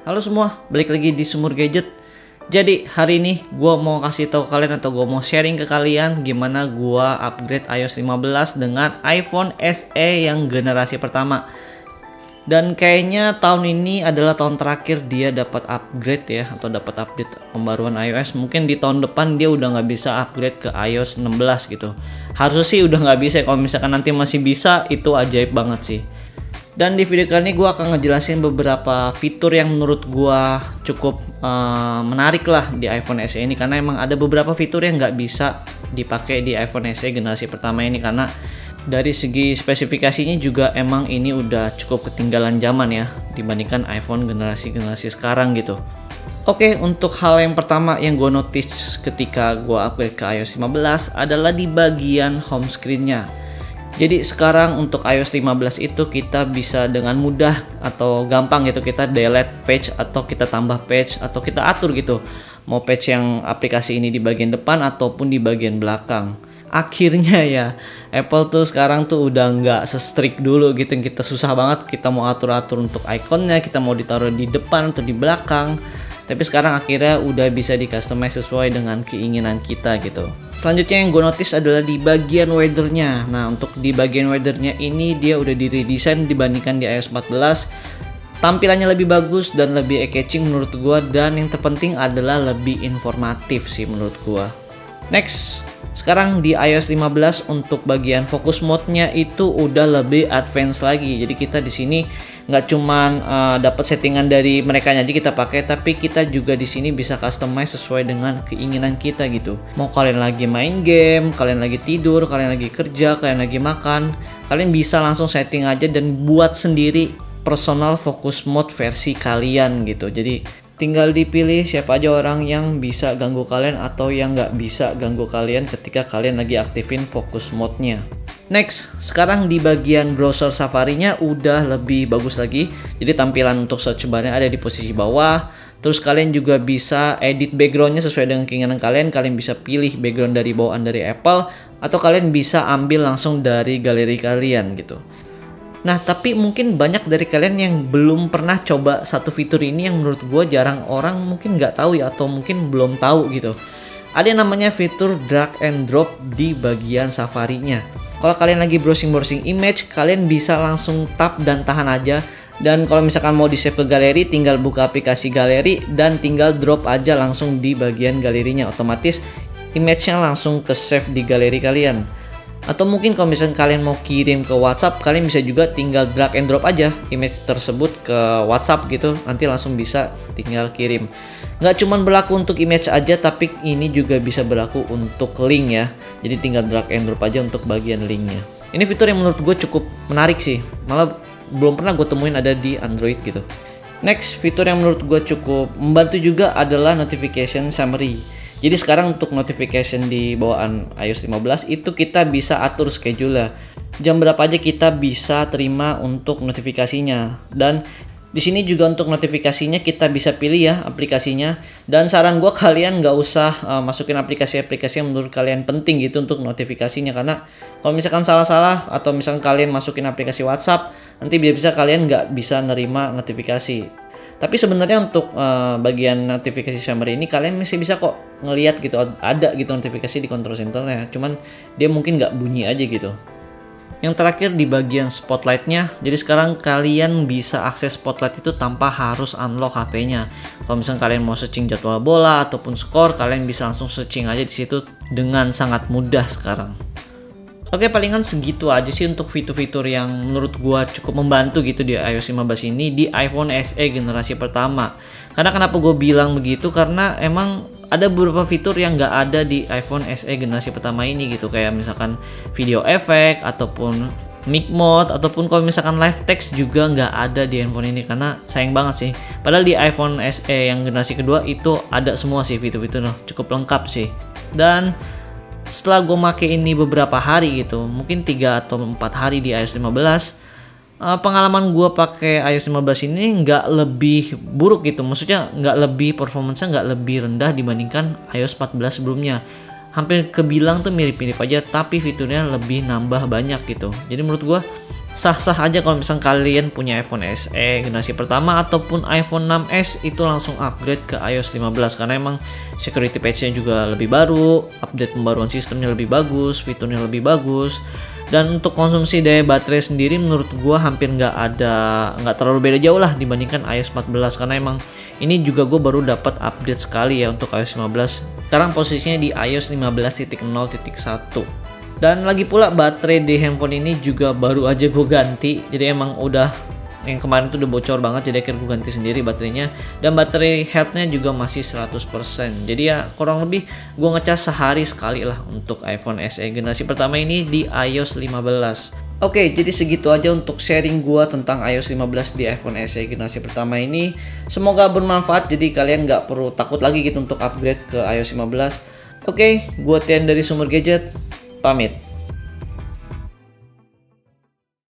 Halo semua, balik lagi di Sumur Gadget. Jadi hari ini gue mau kasih tahu kalian atau gue mau sharing ke kalian gimana gue upgrade iOS 15 dengan iPhone SE yang generasi pertama. Dan kayaknya tahun ini adalah tahun terakhir dia dapat upgrade ya, atau dapat update pembaruan iOS. Mungkin di tahun depan dia udah nggak bisa upgrade ke iOS 16 gitu. Harusnya sih udah nggak bisa. Kalau misalkan nanti masih bisa, itu ajaib banget sih. Dan di video kali ini gue akan ngejelasin beberapa fitur yang menurut gue cukup menarik lah di iPhone SE ini, karena emang ada beberapa fitur yang nggak bisa dipakai di iPhone SE generasi pertama ini, karena dari segi spesifikasinya juga emang ini udah cukup ketinggalan zaman ya dibandingkan iPhone generasi sekarang gitu. Oke, untuk hal yang pertama yang gue notice ketika gue upgrade ke iOS 15 adalah di bagian home screen-nya. Jadi sekarang untuk iOS 15 itu kita bisa dengan mudah atau gampang gitu kita delete page atau kita tambah page atau kita atur gitu mau page yang aplikasi ini di bagian depan ataupun di bagian belakang. Akhirnya ya Apple tuh sekarang tuh udah nggak se-strict dulu gitu, yang kita susah banget kita mau atur-atur untuk ikonnya, kita mau ditaruh di depan atau di belakang. Tapi sekarang akhirnya udah bisa di customize sesuai dengan keinginan kita gitu. Selanjutnya yang gue notice adalah di bagian weathernya. Nah, untuk di bagian weathernya ini dia udah di redesign dibandingkan di iOS 14. Tampilannya lebih bagus dan lebih eye-catching menurut gue, dan yang terpenting adalah lebih informatif sih menurut gue. Next, sekarang di iOS 15 untuk bagian focus mode-nya itu udah lebih advance lagi. Jadi kita di sini nggak cuman dapat settingan dari mereka aja kita pakai, tapi kita juga di sini bisa customize sesuai dengan keinginan kita gitu. Mau kalian lagi main game, kalian lagi tidur, kalian lagi kerja, kalian lagi makan, kalian bisa langsung setting aja dan buat sendiri personal focus mode versi kalian gitu. Jadi tinggal dipilih siapa aja orang yang bisa ganggu kalian atau yang nggak bisa ganggu kalian ketika kalian lagi aktifin focus mode-nya. Next, sekarang di bagian browser Safari-nya udah lebih bagus lagi. Jadi tampilan untuk search bar-nya ada di posisi bawah. Terus kalian juga bisa edit background-nya sesuai dengan keinginan kalian. Kalian bisa pilih background dari bawaan dari Apple, atau kalian bisa ambil langsung dari galeri kalian gitu. Nah, tapi mungkin banyak dari kalian yang belum pernah coba satu fitur ini yang menurut gue jarang orang mungkin nggak tahu ya, atau mungkin belum tahu gitu. Ada yang namanya fitur drag and drop di bagian Safari-nya. Kalau kalian lagi browsing image, kalian bisa langsung tap dan tahan aja. Dan kalau misalkan mau di save ke galeri, tinggal buka aplikasi galeri dan tinggal drop aja langsung di bagian galerinya. Otomatis image-nya langsung ke save di galeri kalian. Atau mungkin kalau misalkan kalian mau kirim ke WhatsApp, kalian bisa juga tinggal drag and drop aja image tersebut ke WhatsApp gitu, nanti langsung bisa tinggal kirim. Nggak cuman berlaku untuk image aja, tapi ini juga bisa berlaku untuk link ya. Jadi tinggal drag and drop aja untuk bagian linknya. Ini fitur yang menurut gue cukup menarik sih, malah belum pernah gue temuin ada di Android gitu. Next, fitur yang menurut gue cukup membantu juga adalah notification summary. Jadi sekarang untuk notification di bawaan iOS 15 itu kita bisa atur schedule, jam berapa aja kita bisa terima untuk notifikasinya. Dan di sini juga untuk notifikasinya kita bisa pilih ya aplikasinya. Dan saran gue kalian nggak usah masukin aplikasi-aplikasi yang menurut kalian penting gitu untuk notifikasinya, karena kalau misalkan salah-salah atau misalkan kalian masukin aplikasi WhatsApp, nanti bisa kalian nggak bisa nerima notifikasi. Tapi sebenarnya untuk bagian notifikasi summary ini kalian masih bisa kok ngelihat gitu, ada gitu notifikasi di control centernya, cuman dia mungkin nggak bunyi aja gitu. Yang terakhir di bagian spotlight-nya, jadi sekarang kalian bisa akses spotlight itu tanpa harus unlock HP-nya. Kalau misalnya kalian mau searching jadwal bola ataupun skor, kalian bisa langsung searching aja di situ dengan sangat mudah sekarang. Oke, palingan segitu aja sih untuk fitur-fitur yang menurut gua cukup membantu gitu di iOS 15 ini di iPhone SE generasi pertama. Karena kenapa gue bilang begitu, karena emang ada beberapa fitur yang nggak ada di iPhone SE generasi pertama ini gitu, kayak misalkan video efek ataupun mic mode ataupun kalau misalkan live text juga nggak ada di handphone ini, karena sayang banget sih. Padahal di iPhone SE yang generasi kedua itu ada semua sih fitur-fitur, cukup lengkap sih. Dan setelah gue make ini beberapa hari gitu, mungkin 3 atau 4 hari di iOS 15, pengalaman gue pakai iOS 15 ini nggak lebih buruk gitu. Maksudnya nggak lebih, performance-nya nggak lebih rendah dibandingkan iOS 14 sebelumnya. Hampir kebilang tuh mirip-mirip aja, tapi fiturnya lebih nambah banyak gitu. Jadi menurut gue sah-sah aja kalau misalnya kalian punya iPhone SE generasi pertama ataupun iPhone 6s itu langsung upgrade ke iOS 15 karena emang security patch-nya juga lebih baru, update pembaruan sistemnya lebih bagus, fiturnya lebih bagus. Dan untuk konsumsi daya baterai sendiri menurut gua hampir nggak terlalu beda jauh lah dibandingkan iOS 14 karena emang ini juga gue baru dapat update sekali ya untuk iOS 15. Sekarang posisinya di iOS 15.0.1. Dan lagi pula baterai di handphone ini juga baru aja gue ganti. Jadi emang udah yang kemarin tuh udah bocor banget, jadi akhirnya gue ganti sendiri baterainya. Dan baterai health-nya juga masih 100%. Jadi ya kurang lebih gue ngecas sehari sekali lah untuk iPhone SE generasi pertama ini di iOS 15. Oke, jadi segitu aja untuk sharing gua tentang iOS 15 di iPhone SE generasi pertama ini. Semoga bermanfaat, jadi kalian nggak perlu takut lagi gitu untuk upgrade ke iOS 15. Oke, gua Tian dari Sumur Gadget, pamit.